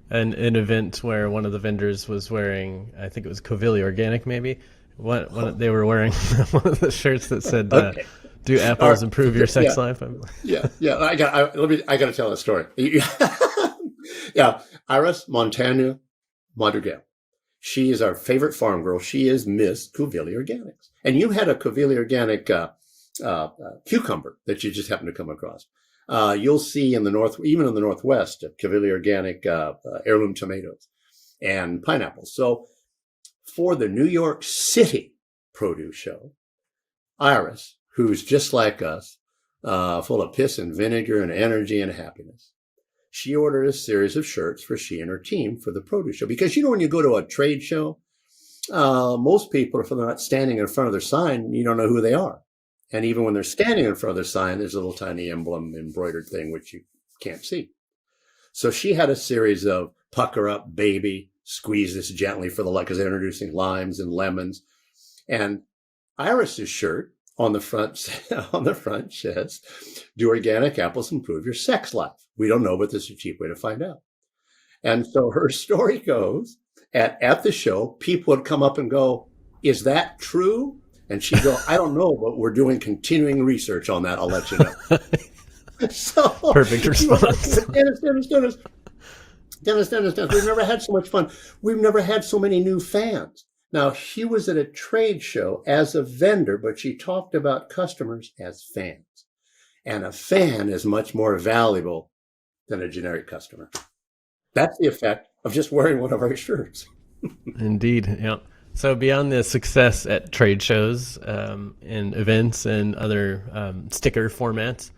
an event where one of the vendors was wearing, I think it was Covilli Organic maybe. They were wearing one of the shirts that said, okay. Do apples improve your sex life? Yeah. I got to tell a story. Yeah, Iris Montana Madrigal. She is our favorite farm girl. She is Miss Covilli Organics, and you had a Covilli Organic cucumber that you just happened to come across. You'll see in the north, even in the Northwest, Covilli Organic heirloom tomatoes and pineapples. So for the New York City produce show, Iris, who's just like us, full of piss and vinegar and energy and happiness, she ordered a series of shirts for she and her team for the produce show. Because, when you go to a trade show, most people, if they're not standing in front of their sign, you don't know who they are. And even when they're standing in front of their sign, there's a little tiny emblem embroidered thing, which you can't see. So she had a series of pucker up, baby, squeeze this gently for the light, because they're introducing limes and lemons. And Iris's shirt on the front says, "Do organic apples improve your sex life? We don't know, but this is a cheap way to find out." And so her story goes, at the show, people would come up and go, "Is that true?" And she'd go, "I don't know, but we're doing continuing research on that. I'll let you know." So perfect response. Dennis, we've never had so much fun. We've never had so many new fans. Now, she was at a trade show as a vendor, but she talked about customers as fans. And a fan is much more valuable than a generic customer. That's the effect of just wearing one of our shirts. Indeed, yeah. So beyond the success at trade shows and events and other sticker formats,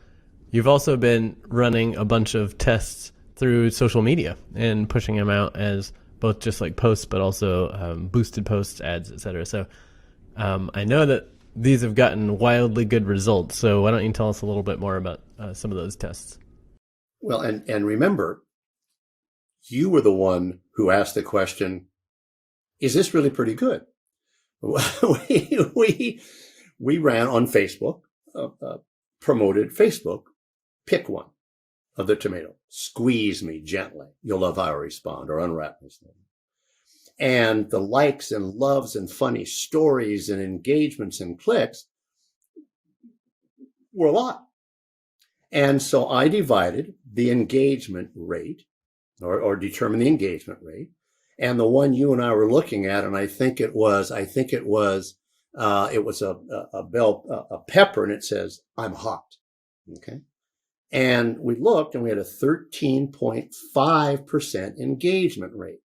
you've also been running a bunch of tests through social media and pushing them out as both just like posts, but also boosted posts, ads, etc. So I know that these have gotten wildly good results. So why don't you tell us a little bit more about some of those tests? Well, and remember, you were the one who asked the question, is this really pretty good? We ran on Facebook, promoted Facebook, pick one of the tomato, squeeze me gently. You'll love how I respond, or unwrap this thing. And the likes and loves and funny stories and engagements and clicks were a lot. And so I divided the engagement rate or determined the engagement rate. And the one you and I were looking at, and I think it was a pepper, and it says, "I'm hot." Okay. And we looked and we had a 13.5% engagement rate.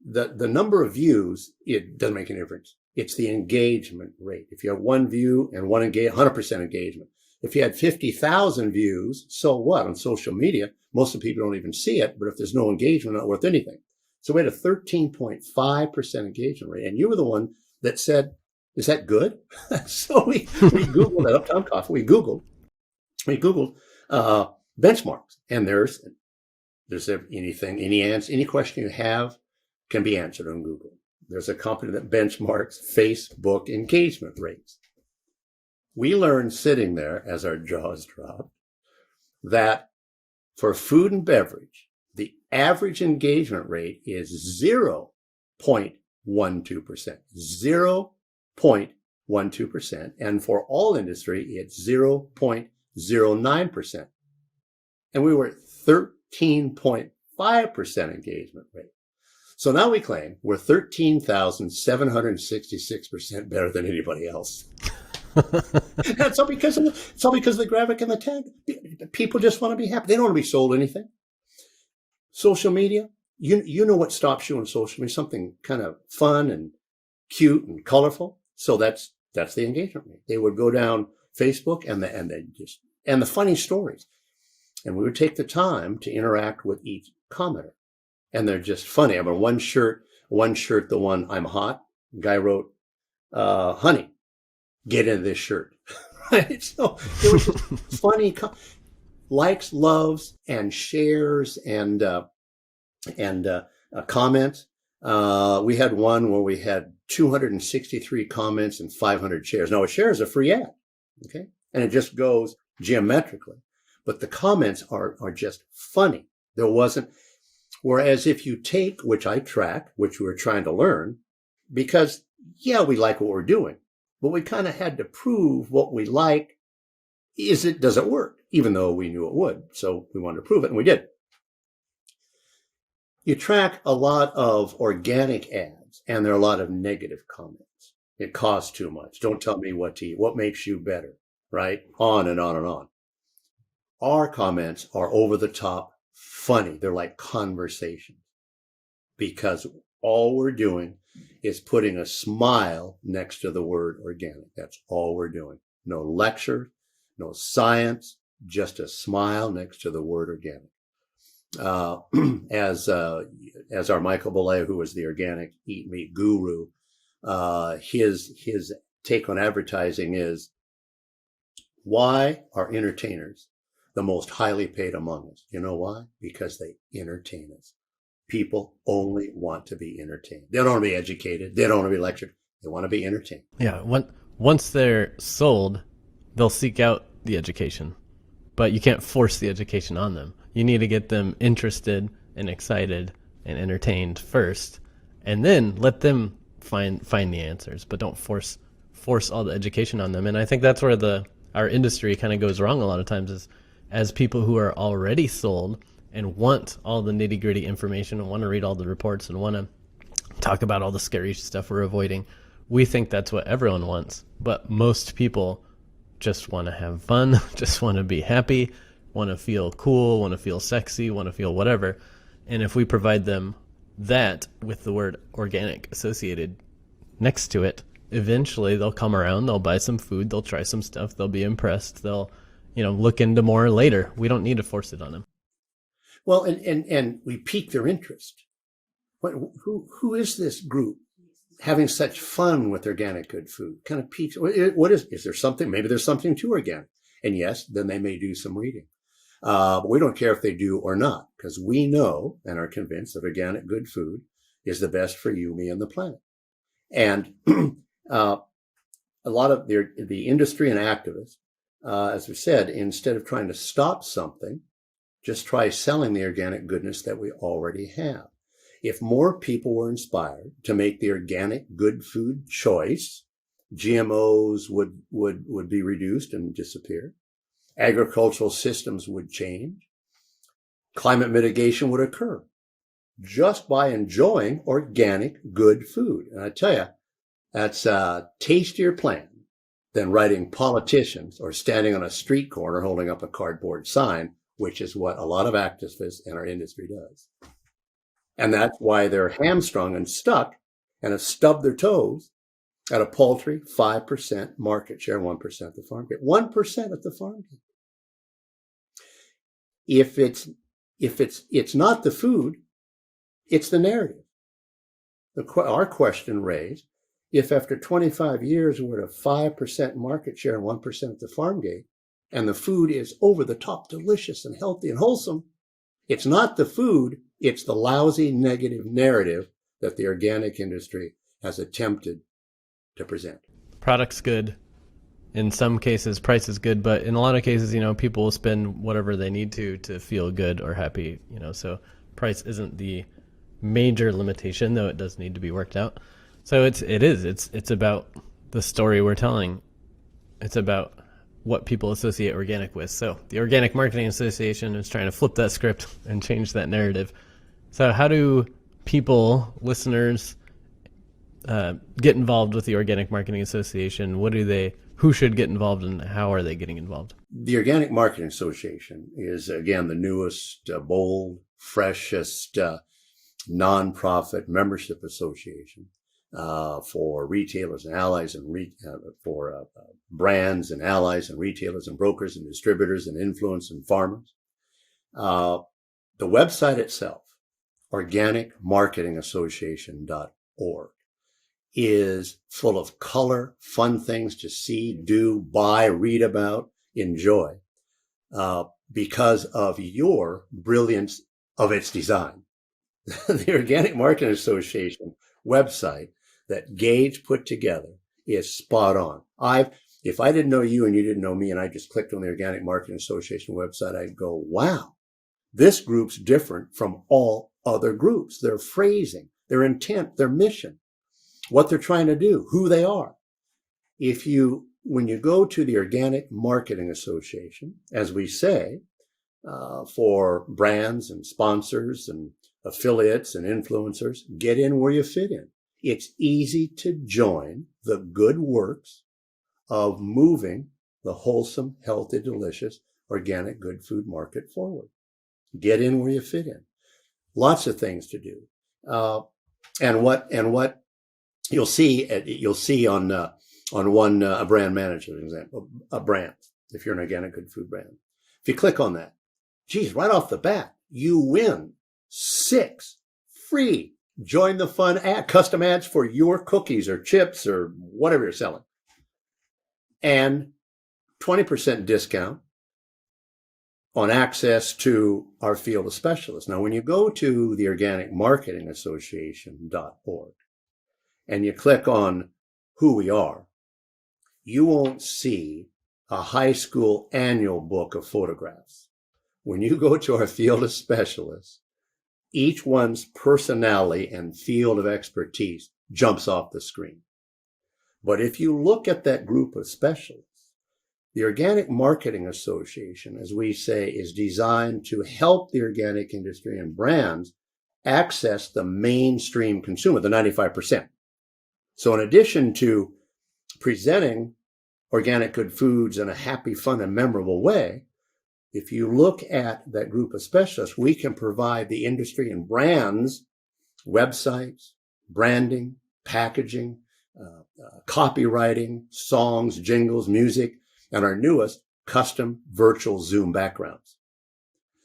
The number of views, it doesn't make any difference. It's the engagement rate. If you have one view and 100% engagement. If you had 50,000 views, so what? On social media, most of the people don't even see it, but if there's no engagement, not worth anything. So we had a 13.5% engagement rate. And you were the one that said, "Is that good?" So we Googled at Uptown Coffee. We Googled benchmarks, and there's anything, any question you have can be answered on Google. There's a company that benchmarks Facebook engagement rates. We learned sitting there as our jaws dropped that for food and beverage, the average engagement rate is 0.12%, 0.12%. And for all industry, it's 0.09%. And we were at 13.5% engagement rate. So now we claim we're 13,766% better than anybody else. It's all because of the graphic and the tag. People just want to be happy. They don't want to be sold anything. Social media, you know what stops you on social media? Something kind of fun and cute and colorful. So that's the engagement rate. They would go down Facebook and the funny stories. And we would take the time to interact with each commenter. And they're just funny. I mean, one shirt, the one "I'm hot," guy wrote, "Honey, get into this shirt." Right? So it was just funny likes, loves, and shares and comments. We had one where we had 263 comments and 500 shares. Now, a share is a free ad, okay? And it just goes geometrically. But the comments are just funny. There wasn't, whereas if you take, which I track, which we were trying to learn, because, yeah, we like what we're doing, but we kind of had to prove what we like. Does it work? Even though we knew it would. So we wanted to prove it, and we did. You track a lot of organic ads, and there are a lot of negative comments. It costs too much. Don't tell me what to eat. What makes you better? Right? On and on and on. Our comments are over the top funny. They're like conversations, because all we're doing is putting a smile next to the word organic. That's all we're doing. No lecture, no science, just a smile next to the word organic. uh, as our Michael Bollea, who was the organic eat meat guru, his take on advertising is, why are entertainers the most highly paid among us? You know why? Because they entertain us. People only want to be entertained. They don't want to be educated. They don't want to be lectured. They want to be entertained. Yeah. Once they're sold, they'll seek out the education, but you can't force the education on them. You need to get them interested and excited and entertained first, and then let them find the answers, but don't force all the education on them. And I think that's where our industry kind of goes wrong a lot of times, is as people who are already sold and want all the nitty gritty information and want to read all the reports and want to talk about all the scary stuff we're avoiding, we think that's what everyone wants. But most people just want to have fun, just want to be happy, want to feel cool, want to feel sexy, want to feel whatever. And if we provide them that with the word organic associated next to it, eventually they'll come around, they'll buy some food, they'll try some stuff, they'll be impressed, they'll, look into more later. We don't need to force it on them. Well, and we pique their interest. Who is this group having such fun with organic good food? Kind of piques. What is there something? Maybe there's something to organic. And yes, then they may do some reading. But we don't care if they do or not, because we know and are convinced that organic good food is the best for you, me, and the planet. And a lot of the industry and activists, as we said, instead of trying to stop something, just try selling the organic goodness that we already have. If more people were inspired to make the organic good food choice, GMOs would be reduced and disappear. Agricultural systems would change. Climate mitigation would occur just by enjoying organic good food. And I tell you, that's a tastier plan than writing politicians or standing on a street corner holding up a cardboard sign, which is what a lot of activists in our industry does. And that's why they're hamstrung and stuck and have stubbed their toes at a paltry 5% market share, 1% at the farm gate. 1% at the farm gate. If it's not the food, it's the narrative. Our question raised, if after 25 years we're at a 5% market share and 1% at the farm gate, and the food is over the top delicious and healthy and wholesome, it's not the food, it's the lousy negative narrative that the organic industry has attempted to present. Product's good. In some cases, price is good, but in a lot of cases, people will spend whatever they need to feel good or happy, so price isn't the major limitation, though it does need to be worked out. So it's about the story we're telling. It's about what people associate organic with. So the Organic Marketing Association is trying to flip that script and change that narrative. So how do people, listeners, get involved with the Organic Marketing Association? Who should get involved, and how are they getting involved? The Organic Marketing Association is, again, the newest, bold, freshest nonprofit membership association for retailers and allies, and for brands and allies and retailers and brokers and distributors and influence and farmers. The website itself, organicmarketingassociation.org, is full of color, fun things to see, do, buy, read about, enjoy, because of your brilliance of its design. The Organic Marketing Association website that Gage put together is spot on. If I didn't know you and you didn't know me and I just clicked on the Organic Marketing Association website, I'd go, wow, this group's different from all other groups. Their phrasing, their intent, their mission, what they're trying to do, who they are. When you go to the Organic Marketing Association, as we say, for brands and sponsors and affiliates and influencers, get in where you fit in. It's easy to join the good works of moving the wholesome, healthy, delicious, organic good food market forward. Get in where you fit in. Lots of things to do. And what you'll see on one brand manager example, a brand, if you're an organic good food brand. If you click on that, geez, right off the bat, you win 6 free join the fun custom ads for your cookies or chips or whatever you're selling. And 20% discount on access to our field of specialists. Now, when you go to the Organic Marketing Association.org and you click on who we are, you won't see a high school annual book of photographs. When you go to our field of specialists, each one's personality and field of expertise jumps off the screen. But if you look at that group of specialists, the Organic Marketing Association, as we say, is designed to help the organic industry and brands access the mainstream consumer, the 95%. So in addition to presenting organic good foods in a happy, fun, and memorable way, if you look at that group of specialists, we can provide the industry and brands websites, branding, packaging, copywriting, songs, jingles, music, and our newest custom virtual Zoom backgrounds.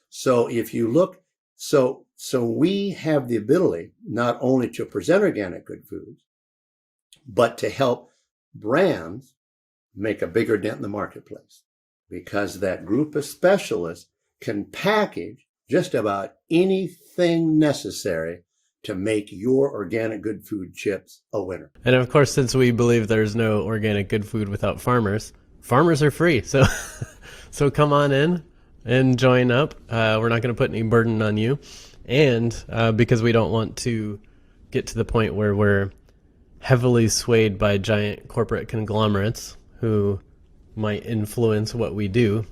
So if you look, so we have the ability not only to present organic good foods, but to help brands make a bigger dent in the marketplace, because that group of specialists can package just about anything necessary to make your organic good food chips a winner. And of course, since we believe there's no organic good food without farmers, farmers are free. So so come on in and join up. We're not going to put any burden on you. And because we don't want to get to the point where we're heavily swayed by giant corporate conglomerates who might influence what we do,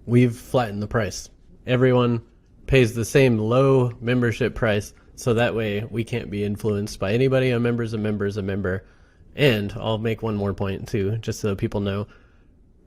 we've flattened the price. Everyone pays the same low membership price, so that way we can't be influenced by anybody. A member's a member's a member. And I'll make one more point too, just so people know.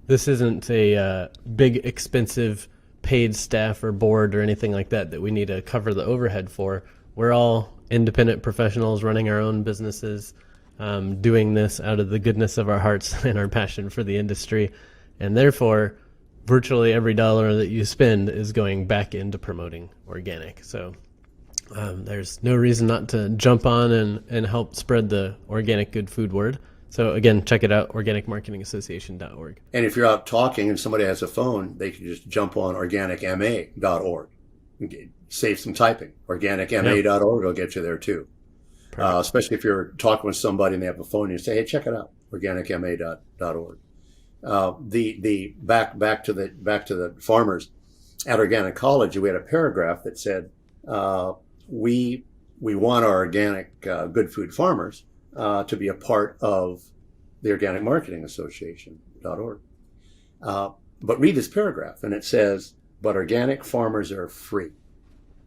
This isn't a big, expensive paid staff or board or anything like that we need to cover the overhead for. We're all independent professionals running our own businesses, doing this out of the goodness of our hearts and our passion for the industry. And therefore, virtually every dollar that you spend is going back into promoting organic. So there's no reason not to jump on and help spread the organic good food word. So again, check it out, organicmarketingassociation.org. And if you're out talking and somebody has a phone, they can just jump on organicma.org. Save some typing. Organicma.org will get you there too. Especially if you're talking with somebody and they have a phone and you say, hey, check it out, organicma.org. Back to the farmers at Organicology, we had a paragraph that said, we want our organic good food farmers to be a part of the Organic Marketing Association.org. But read this paragraph, and it says, but organic farmers are free.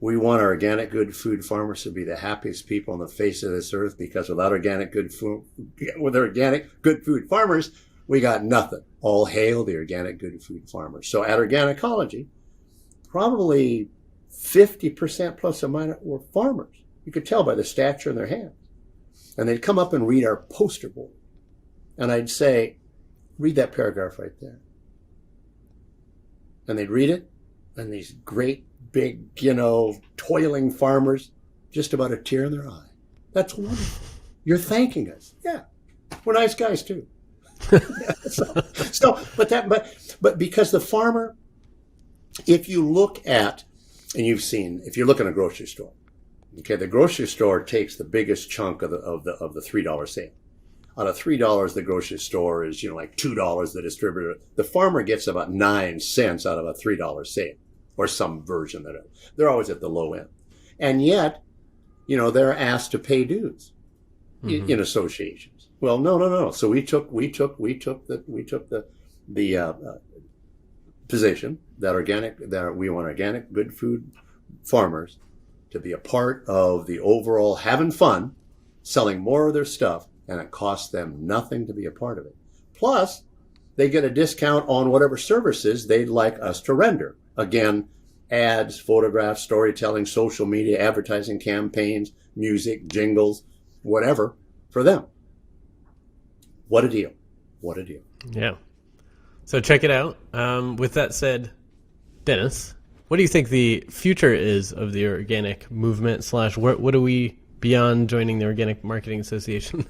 We want our organic good food farmers to be the happiest people on the face of this earth, because without organic good food farmers, we got nothing. All hail the organic good food farmers. So at Organicology, probably 50% plus or minus were farmers. You could tell by the stature in their hands. And they'd come up and read our poster board. And I'd say, read that paragraph right there. And they'd read it, and these great, big, toiling farmers, just about a tear in their eye. That's wonderful. You're thanking us. Yeah. We're nice guys too. But because the farmer, if you look at, and if you look in a grocery store, okay, the grocery store takes the biggest chunk of the $3 sale. Out of $3, the grocery store is, like $2 the distributor. The farmer gets about 9 cents out of a $3 sale, or some version that they're always at the low end. And yet, they're asked to pay dues in associations. Well, no. So we took the position that we want organic good food farmers to be a part of the overall having fun, selling more of their stuff, and it costs them nothing to be a part of it. Plus, they get a discount on whatever services they'd like us to render. Again, ads, photographs, storytelling, social media, advertising campaigns, music, jingles, whatever for them. What a deal. What a deal. Yeah. So check it out. With that said, Dennis, What do you think the future is of the organic movement / what do we, beyond joining the Organic Marketing Association,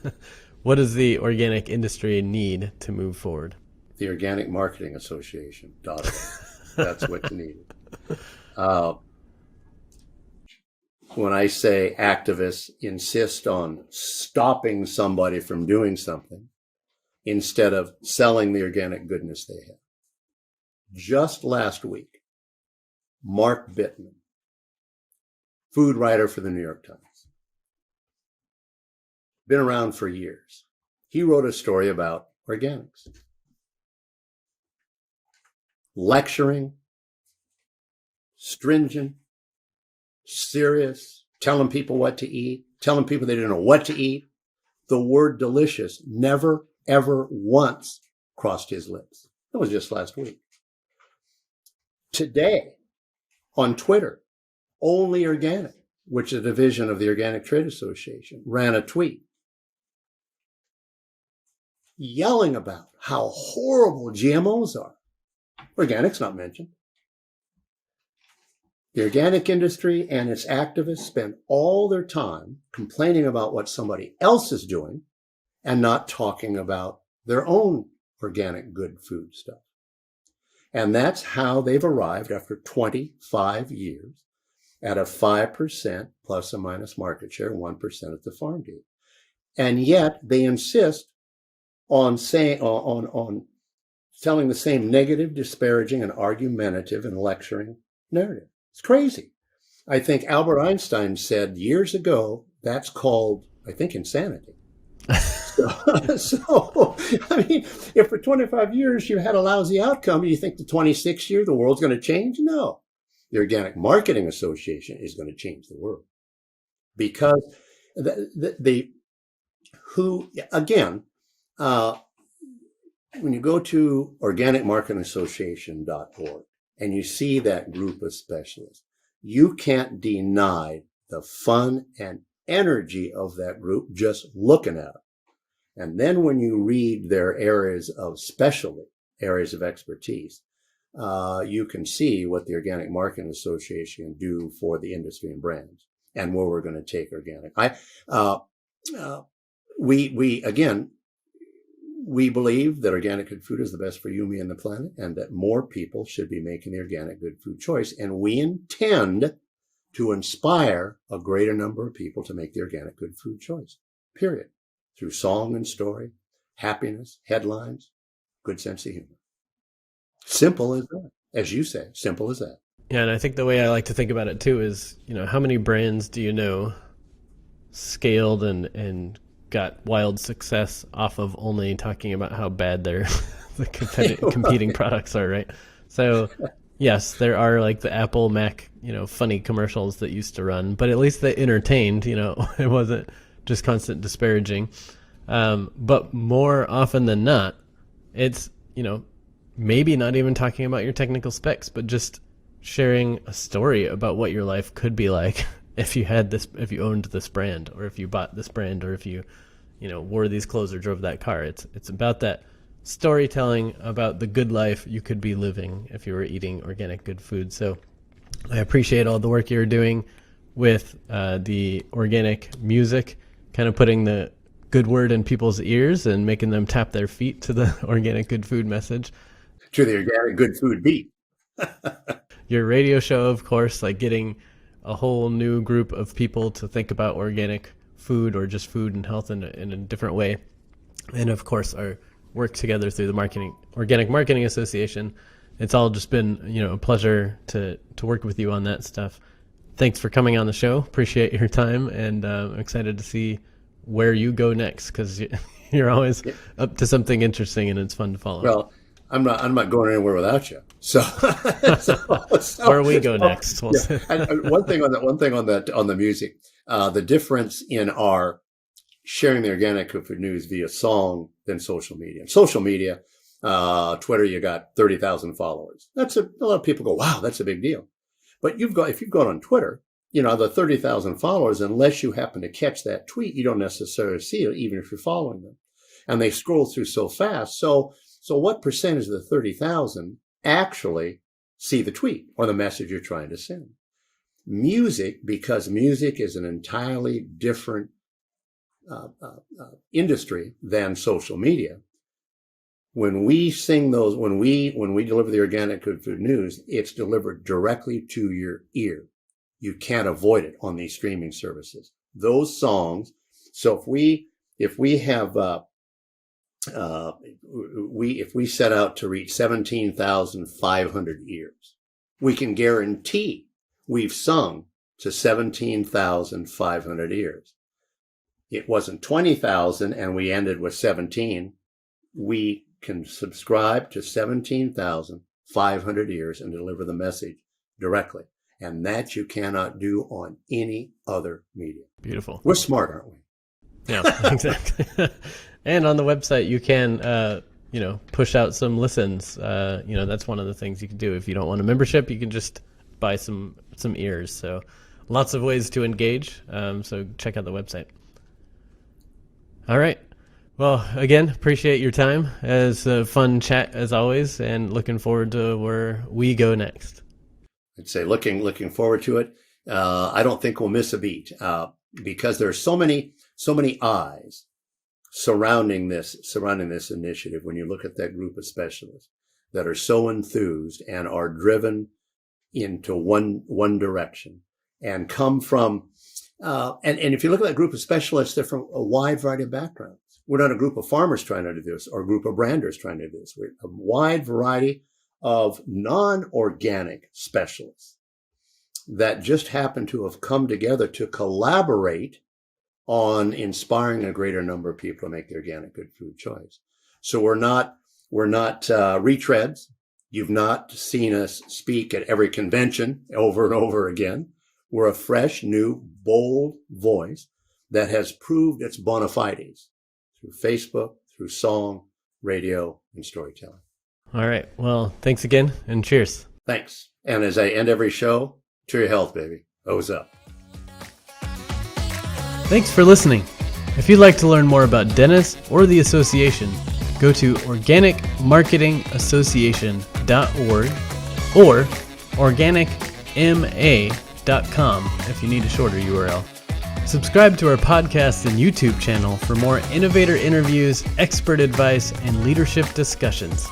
what does the organic industry need to move forward? The Organic Marketing Association. That's what you need. When I say activists insist on stopping somebody from doing something instead of selling the organic goodness they have. Just last week, Mark Bittman, food writer for the New York Times, been around for years. He wrote a story about organics. Lecturing, stringent, serious, telling people what to eat, telling people they didn't know what to eat. The word delicious never, ever once crossed his lips. That was just last week. Today, on Twitter, Only Organic, which is a division of the Organic Trade Association, ran a tweet yelling about how horrible GMOs are. Organic's not mentioned. The organic industry and its activists spend all their time complaining about what somebody else is doing and not talking about their own organic good food stuff. And that's how they've arrived after 25 years at a 5% plus or minus market share, 1% at the farm gate. And yet they insist on telling the same negative, disparaging, and argumentative and lecturing narrative. It's crazy. I think Albert Einstein said years ago, that's called, I think, insanity. So, I mean, if for 25 years you had a lousy outcome, you think the 26th year the world's going to change? No. The Organic Marketing Association is going to change the world. Because when you go to organicmarketingassociation.org and you see that group of specialists, you can't deny the fun and energy of that group just looking at them. And then when you read their areas of specialty, areas of expertise, you can see what the Organic Marketing Association can do for the industry and brands and where we're going to take organic. We believe that organic good food is the best for you, me, and the planet, and that more people should be making the organic good food choice. And we intend to inspire a greater number of people to make the organic good food choice, period. Through song and story, happiness, headlines, good sense of humor. Simple as that. As you say, simple as that. Yeah, and I think the way I like to think about it too is, how many brands do you know scaled and got wild success off of only talking about how bad their competing products are, right? So yes, there are like the Apple Mac, funny commercials that used to run, but at least they entertained, it wasn't just constant disparaging. But more often than not, it's, maybe not even talking about your technical specs, but just sharing a story about what your life could be like if you had this, if you owned this brand, or if you bought this brand, or if you, wore these clothes or drove that car. It's about that storytelling about the good life you could be living if you were eating organic good food. So I appreciate all the work you're doing with the organic music, kind of putting the good word in people's ears and making them tap their feet to the organic good food message. To the organic good food beat. Your radio show, of course, like getting a whole new group of people to think about organic food or just food and health in a different way. And of course, our work together through the Organic Marketing Association. It's all just been, a pleasure to work with you on that stuff. Thanks for coming on the show. Appreciate your time, and I'm excited to see where you go next, because you're always up to something interesting and it's fun to follow. Well, I'm not going anywhere without you. So, where we go next. Yeah. And one thing on the music, the difference in our sharing the organic food news via song than social media. Social media, Twitter, you got 30,000 followers. A lot of people go, wow, that's a big deal. But if you've gone on Twitter, the 30,000 followers, unless you happen to catch that tweet, you don't necessarily see it, even if you're following them. And they scroll through so fast. So what percentage of the 30,000 actually see the tweet or the message you're trying to send. Music, because music is an entirely different industry than social media. When we sing those, when we deliver the Organic Good Food News, it's delivered directly to your ear. You can't avoid it on these streaming services. Those songs. So if we set out to reach 17,500 ears, we can guarantee we've sung to 17,500 ears. It wasn't 20,000 and we ended with 17. We can subscribe to 17,500 ears and deliver the message directly. And that you cannot do on any other media. Beautiful. We're smart, aren't we? Yeah, exactly. And on the website, you can, push out some listens. That's one of the things you can do. If you don't want a membership, you can just buy some ears. So lots of ways to engage. So check out the website. All right. Well, again, appreciate your time. As a fun chat as always, and looking forward to where we go next. I'd say looking forward to it. I don't think we'll miss a beat because there's so many eyes surrounding this initiative. When you look at that group of specialists that are so enthused and are driven into one direction and come from, and if you look at that group of specialists, they're from a wide variety of backgrounds. We're not a group of farmers trying to do this or a group of branders trying to do this. We're a wide variety of non-organic specialists that just happen to have come together to collaborate on inspiring a greater number of people to make the organic good food choice. So we're not retreads. You've not seen us speak at every convention over and over again. We're a fresh, new, bold voice that has proved its bona fides through Facebook, through song, radio, and storytelling. All right. Well, thanks again, and cheers. Thanks. And as I end every show, to your health, baby. O's up. Thanks for listening. If you'd like to learn more about Dennis or the association, go to organicmarketingassociation.org or organicma.com if you need a shorter URL. Subscribe to our podcast and YouTube channel for more innovator interviews, expert advice, and leadership discussions.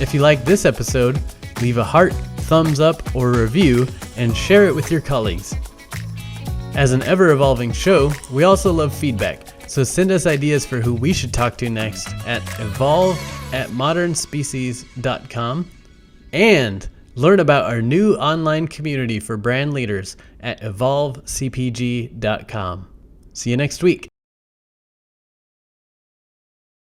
If you like this episode, leave a heart, thumbs up, or review, and share it with your colleagues. As an ever-evolving show, we also love feedback, so send us ideas for who we should talk to next at evolve@modernspecies.com, and learn about our new online community for brand leaders at evolvecpg.com. See you next week.